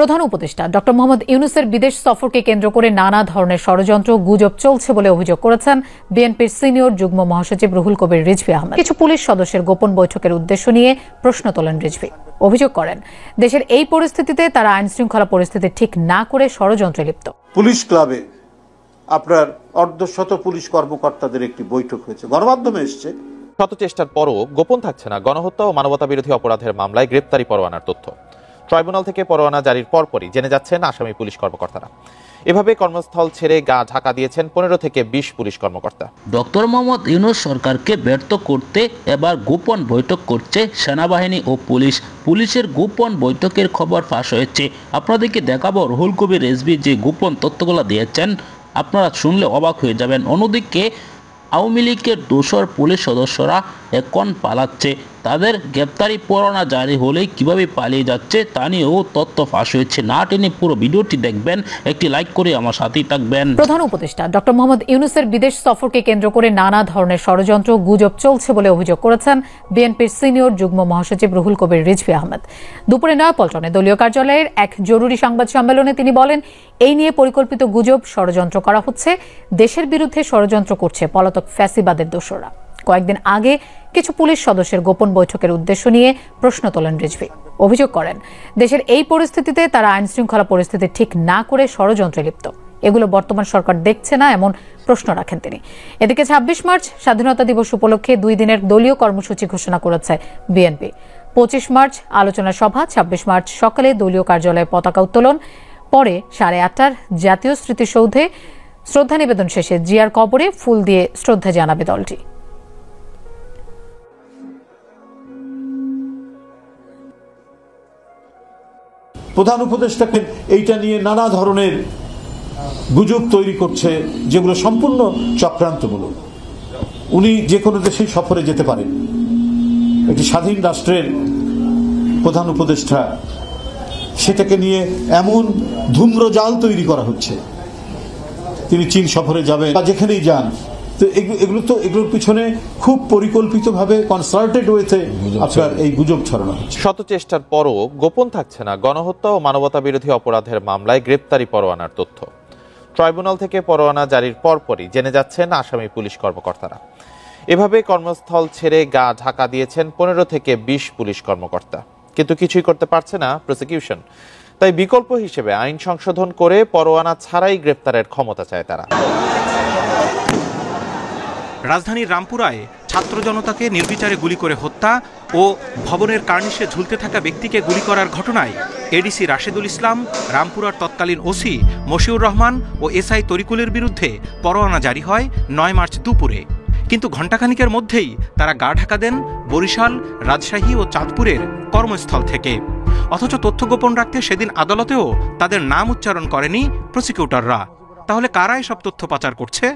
প্রধান উপদেষ্টা ডক্টর মোহাম্মদ ইউনূসের বিদেশ সফরকে কেন্দ্র করে নানা ধরনের ষড়যন্ত্র গুজব চলছে বলে অভিযোগ করেছেন বিএনপির সিনিয়র যুগ্ম মহাসচিব রুহুল কবির রিজভী আহমেদ। কিছু পুলিশ সদস্যের গোপন বৈঠকের উদ্দেশ্য নিয়ে প্রশ্ন তোলেন রিজভী। অভিযোগ করেন, দেশের এই পরিস্থিতিতে তারা আইন শৃঙ্খলা পরিস্থিতি ঠিক না করে ষড়যন্ত্রে লিপ্ত। পুলিশ ক্লাবে আপনার অর্ধশত পুলিশ কর্মকর্তাদের একটি বৈঠক হয়েছে, গণমাধ্যমে এসছে। শত চেষ্টার পরও গোপন থাকছে না গণহত্যা ও মানবতা বিরোধী অপরাধের মামলায় গ্রেপ্তারি পরোয়ানার তথ্য। ট্রাইব্যুনাল থেকে পরোয়ানা জারির পরপরই জেনে যাচ্ছেন আসামি পুলিশ কর্মকর্তারা। এভাবে কর্মস্থল ছেড়ে গা ঢাকা দিয়েছেন 15 থেকে 20 পুলিশ কর্মকর্তা। ডক্টর মোহাম্মদ ইউনূস সরকারকে ব্যর্থ করতে এবার গোপন বৈঠক করছে সেনাবাহিনী ও পুলিশ। পুলিশের গোপন বৈঠকের খবর ফাঁস হয়েছে। আপনাদেরকে দেখাবো রুহুল কবির রিজভী যে গোপন তথ্যগুলো দিয়েছেন, আপনারা শুনলে অবাক হয়ে যাবেন। অন্যদিকে আওয়ামী লীগের দোসর পুলিশ সদস্যরা এখন পালাচ্ছে। তাদের গ্রেপ্তারি পরোয়ানা জারি হলেই কিভাবে পালিয়ে যাচ্ছে তা নিয়েও তথ্য ফাঁস হয়েছে। না টেনে পুরো ভিডিওটি দেখবেন, একটি লাইক করে আমার সাথেই থাকবেন। প্রধান উপদেষ্টা ডক্টর মোহাম্মদ ইউনূসের বিদেশ সফরকে কেন্দ্র করে নানা ধরনের ষড়যন্ত্র গুজব চলছে বলে অভিযোগ করেছেন বিএনপির সিনিয়র যুগ্ম মহাসচিব রুহুল কবির রিজভী আহমেদ। দুপুরে নয়াপল্টনে দলীয় কার্যালয়ের এক জরুরি সংবাদ সম্মেলনে তিনি বলেন, এই নিয়ে পরিকল্পিত গুজব ষড়যন্ত্র করা হচ্ছে। দেশের বিরুদ্ধে ষড়যন্ত্র করছে পলাতক ফ্যাসিবাদের দোসররা। কয়েকদিন আগে কিছু পুলিশ সদস্যের গোপন বৈঠকের উদ্দেশ্য নিয়ে প্রশ্ন তোলেন রিজভী। অভিযোগ করেন, দেশের এই পরিস্থিতিতে তারা আইন শৃঙ্খলা পরিস্থিতি ঠিক না করে ষড়যন্ত্রে লিপ্ত। এগুলো বর্তমান সরকার দেখছে না, এমন প্রশ্ন রাখেন তিনি। এদিকে 26 মার্চ স্বাধীনতা দিবস উপলক্ষে 2 দিনের দলীয় কর্মসূচি ঘোষণা করেছে বিএনপি। 25 মার্চ আলোচনা সভা, 26 মার্চ সকালে দলীয় কার্যালয়ে পতাকা উত্তোলন, পরে 8:30টার জাতীয় স্মৃতিসৌধে শ্রদ্ধা নিবেদন শেষে জিয়ার কবরে ফুল দিয়ে শ্রদ্ধা জানাবে দলটি। প্রধান উপদেষ্টাকে এইটা নিয়ে নানা ধরনের গুজব তৈরি করছে, যেগুলো সম্পূর্ণ চক্রান্তমূলক। উনি যে কোনো দেশে সফরে যেতে পারেন। একটি স্বাধীন রাষ্ট্রের প্রধান উপদেষ্টা, সেটাকে নিয়ে এমন ধূম্রজাল তৈরি করা হচ্ছে। তিনি চীন সফরে যাবেন বা যেখানেই যান, তো এগুলোর পিছনে খুব পরিকল্পিতভাবে কনসার্টেড ওয়েতে আপনার এই গুজব ছড়ানো হচ্ছে। শত চেষ্টার পরও গোপন থাকছে না গণহত্যা ও মানবতা বিরোধী অপরাধের মামলায় গ্রেপ্তারি পরোয়ানার তথ্য। ট্রাইব্যুনাল থেকে পরোয়ানা জারির পরপরই জেনে যাচ্ছেন আসামি পুলিশ কর্মকর্তারা। এভাবে কর্মস্থল ছেড়ে গা ঢাকা দিয়েছেন 15 থেকে 20 পুলিশ কর্মকর্তা। কিন্তু কিছুই করতে পারছে না প্রসিকিউশন। তাই বিকল্প হিসেবে আইন সংশোধন করে পরোয়ানা ছাড়াই গ্রেপ্তারের ক্ষমতা চায় তারা। রাজধানীর রামপুরায় ছাত্র জনতাকে নির্বিচারে গুলি করে হত্যা ও ভবনের কার্নিশে ঝুলতে থাকা ব্যক্তিকে গুলি করার ঘটনায় এডিসি রাশেদুল ইসলাম, রামপুরার তৎকালীন ওসি মশিউর রহমান ও এসআই তরিকুলের বিরুদ্ধে পরোয়ানা জারি হয় 9 মার্চ দুপুরে। কিন্তু ঘণ্টাখানিকের মধ্যেই তারা গা ঢাকা দেন বরিশাল, রাজশাহী ও চাঁদপুরের কর্মস্থল থেকে। অথচ তথ্য গোপন রাখতে সেদিন আদালতেও তাদের নাম উচ্চারণ করেনি প্রসিকিউটররা। তাহলে কারা এসব তথ্য পাচার করছে?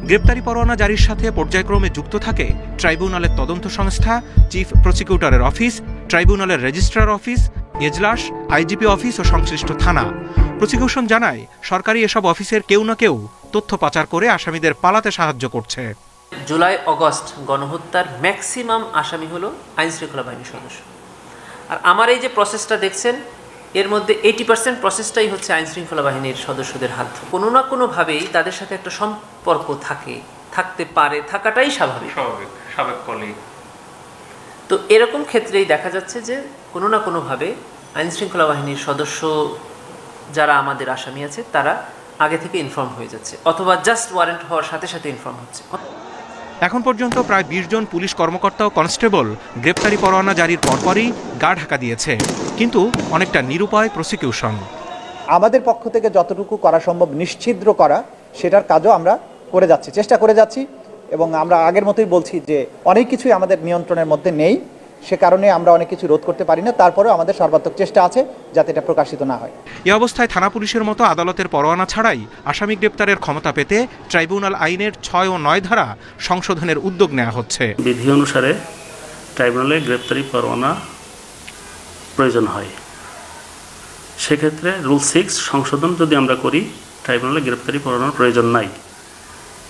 গ্রেপ্তারি পরোয়ানা জারির সাথে পর্যায়ক্রমে যুক্ত থাকে ট্রাইব্যুনালের তদন্ত সংস্থা, চিফ প্রসিকিউটরের অফিস, ট্রাইব্যুনালের রেজিস্ট্রার অফিস, এজলাস, আইজিপি অফিস ও সংশ্লিষ্ট থানা। প্রসিকিউশন জানায়, সরকারি এসব অফিসের কেউ না কেউ তথ্য পাচার করে আসামিদের পালাতে সাহায্য করছে। জুলাই আগস্ট গণহত্যার ম্যাক্সিমাম আসামি হলো আইন শৃঙ্খলা বাহিনীর সদস্য। আর আমার এই যে প্রসেসটা দেখছেন, এর মধ্যে 80% প্রসেসটাই হচ্ছে আইন শৃঙ্খলা বাহিনীর সদস্যদের হাত। কোনো না কোনোভাবেই তাদের সাথে একটা সম্পর্ক থাকতে পারে, থাকাটাই স্বাভাবিক। তো এরকম ক্ষেত্রেই দেখা যাচ্ছে যে কোনো না কোনোভাবে আইন শৃঙ্খলা বাহিনীর সদস্য যারা আমাদের আসামি আছে তারা আগে থেকে ইনফর্ম হয়ে যাচ্ছে, অথবা জাস্ট ওয়ারেন্ট হওয়ার সাথে সাথে ইনফর্ম হচ্ছে। এখন পর্যন্ত প্রায় 20 জন পুলিশ কর্মকর্তা ও কনস্টেবল গ্রেপ্তারি পরোয়ানা জারির পরপরই গা ঢাকা দিয়েছে। কিন্তু অনেকটা নিরুপায় প্রসিকিউশন। আমাদের পক্ষ থেকে যতটুকু করা সম্ভব নিশ্চিদ্র করা, সেটার কাজও আমরা করে যাচ্ছি, চেষ্টা করে যাচ্ছি। এবং আমরা আগের মতোই বলছি যে অনেক কিছুই আমাদের নিয়ন্ত্রণের মধ্যে নেই, সে কারণে আমরা অনেক কিছু রোধ করতে পারি না। তারপরেও আমাদের সর্বাত্মক চেষ্টা আছে যাতে এটা প্রকাশিত না হয়। এই অবস্থায় থানা পুলিশের মতো আদালতের পরোয়ানা ছাড়াই আসামি গ্রেপ্তারের ক্ষমতা পেতে ট্রাইব্যুনাল আইনের 6 ও 9 ধারা সংশোধনের উদ্যোগ নেওয়া হচ্ছে। বিধি অনুসারে ট্রাইব্যুনালে গ্রেপ্তারি পরোয়ানা প্রয়োজন হয়। সেক্ষেত্রে রুল 6 সংশোধন যদি আমরা করি, ট্রাইব্যুনালে গ্রেপ্তারি পরোয়ানার প্রয়োজন নাই।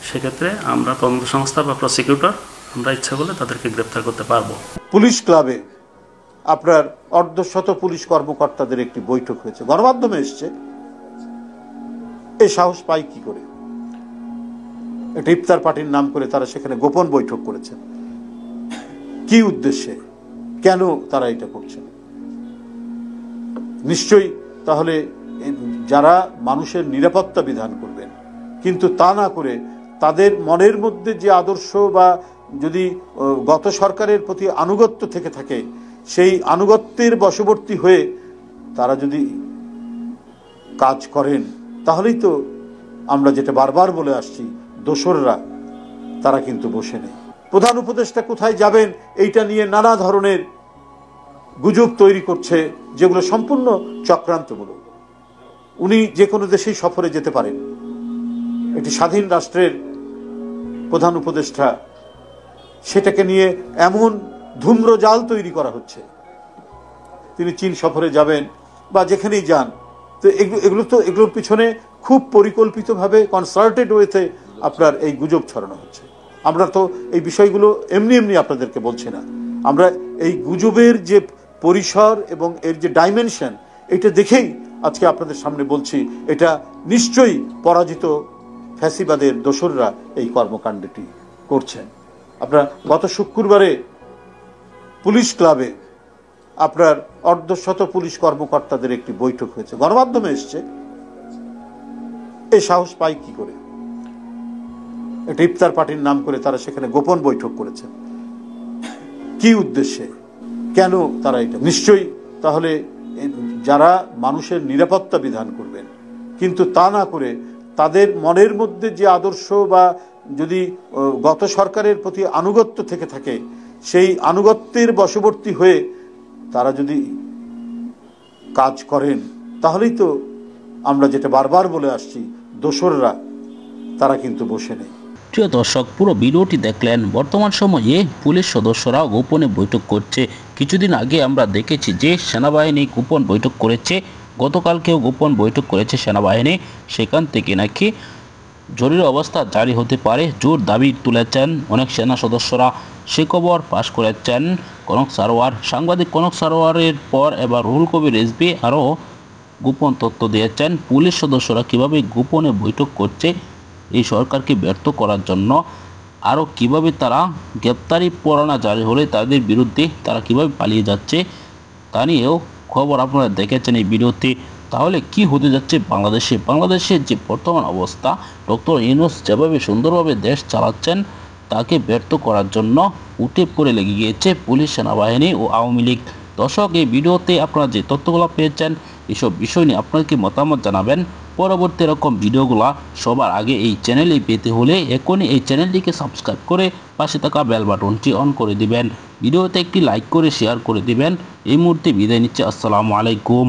সেক্ষেত্রে আমরা তদন্ত সংস্থা বা প্রসিকিউটর আমরা ইচ্ছা করলে তাদেরকে গ্রেপ্তার করতে পারবো। পুলিশ ক্লাবে আপনার অর্ধশত পুলিশ কর্মকর্তাদের একটি বৈঠক হয়েছে, গণমাধ্যমে এসছে। এই সাহস পায় কি করে? একটা ইফতার পার্টির নাম করে তারা সেখানে গোপন বৈঠক করেছেন। কি উদ্দেশ্যে, কেন তারা এটা করছেন? নিশ্চয়ই তাহলে যারা মানুষের নিরাপত্তা বিধান করবেন, কিন্তু তা না করে তাদের মনের মধ্যে যে আদর্শ বা যদি গত সরকারের প্রতি আনুগত্য থেকে থাকে, সেই আনুগত্যের বশবর্তী হয়ে তারা যদি কাজ করেন, তাহলেই তো আমরা যেটা বারবার বলে আসছি, দোসররা তারা কিন্তু বসে নেই। প্রধান উপদেষ্টা কোথায় যাবেন এইটা নিয়ে নানা ধরনের গুজব তৈরি করছে, যেগুলো সম্পূর্ণ চক্রান্তমূলক। উনি যে কোনো দেশেই সফরে যেতে পারেন। একটি স্বাধীন রাষ্ট্রের প্রধান উপদেষ্টা, সেটাকে নিয়ে এমন ধূম্রজাল তৈরি করা হচ্ছে। তিনি চীন সফরে যাবেন বা যেখানেই যান, তো এগুলোর পিছনে খুব পরিকল্পিতভাবে কনসার্টেড ওয়েতে আপনার এই গুজব ছড়ানো হচ্ছে। আমরা তো এই বিষয়গুলো এমনি এমনি আপনাদেরকে বলছি না, আমরা এই গুজবের যে পরিসর এবং এর যে ডাইমেনশন, এটা দেখেই আজকে আপনাদের সামনে বলছি, এটা নিশ্চয়ই পরাজিত ফ্যাসিবাদের দোসররা এই কর্মকাণ্ডটি করছেন। আপনার গত শুক্রবারে পুলিশ ক্লাবে আপনার অর্ধশত পুলিশ কর্মকর্তাদের একটি বৈঠক হয়েছে, গণমাধ্যমে এসছে। এই সাহস পায় কি করে? একটা ইফতার পার্টির নাম করে তারা সেখানে গোপন বৈঠক করেছেন। কি উদ্দেশ্যে, কেন তারা এটা? নিশ্চয়ই তাহলে যারা মানুষের নিরাপত্তা বিধান করবেন, কিন্তু তা না করে তাদের মনের মধ্যে যে আদর্শ বা যদি গত সরকারের প্রতি আনুগত্য থেকে থাকে, সেই আনুগত্যের বশবর্তী হয়ে তারা যদি কাজ করেন, তাহলেই তো আমরা যেটা বারবার বলে আসছি, দোসররা তারা কিন্তু বসে নেই। প্রিয় দর্শক, পুরো ভিডিওটি দেখলেন। বর্তমান সময়ে পুলিশ সদস্যরা গোপনে বৈঠক করছে। কিছুদিন আগে আমরা দেখেছি যে সেনাবাহিনী গোপন বৈঠক করেছে, গতকালকেও গোপন বৈঠক করেছে সেনাবাহিনী। সেখান থেকে নাকি জরুরি অবস্থা জারি হতে পারে জোর দাবি তুলেছেন অনেক সেনা সদস্যরা। সে খবর পাশ করেছেন কনক সারোয়ার। সাংবাদিক কনক সারোয়ারের পর এবার রুহুল কবির রিজভী আরও গোপন তথ্য দিয়েছেন পুলিশ সদস্যরা কিভাবে গোপনে বৈঠক করছে এই সরকারকে ব্যর্থ করার জন্য, আরও কিভাবে তারা গ্রেপ্তারি পরোয়ানা জারি হলে তাদের বিরুদ্ধে তারা কিভাবে পালিয়ে যাচ্ছে তা নিয়েও খবর আপনারা দেখেছেন এই ভিডিওতে। তাহলে কি হতে যাচ্ছে বাংলাদেশের যে বর্তমান অবস্থা, ডক্টর ইউনূস যেভাবে সুন্দরভাবে দেশ চালাচ্ছেন, তাকে ব্যর্থ করার জন্য উঠে পড়ে লেগে গিয়েছে পুলিশ, সেনাবাহিনী ও আওয়ামী লীগ। দর্শক, এই ভিডিওতে আপনারা যে তথ্যগুলো পেয়েছেন, এসব বিষয় নিয়ে আপনার কি মতামত জানাবেন। পরবর্তী এরকম ভিডিওগুলো সবার আগে এই চ্যানেলে পেতে হলে এখনই এই চ্যানেলটিকে সাবস্ক্রাইব করে পাশে থাকা বেল বাটনটি অন করে দিবেন। ভিডিওতে একটি লাইক করে শেয়ার করে দিবেন। এই মুহূর্তে বিদায় নিচ্ছে। আসসালামু আলাইকুম।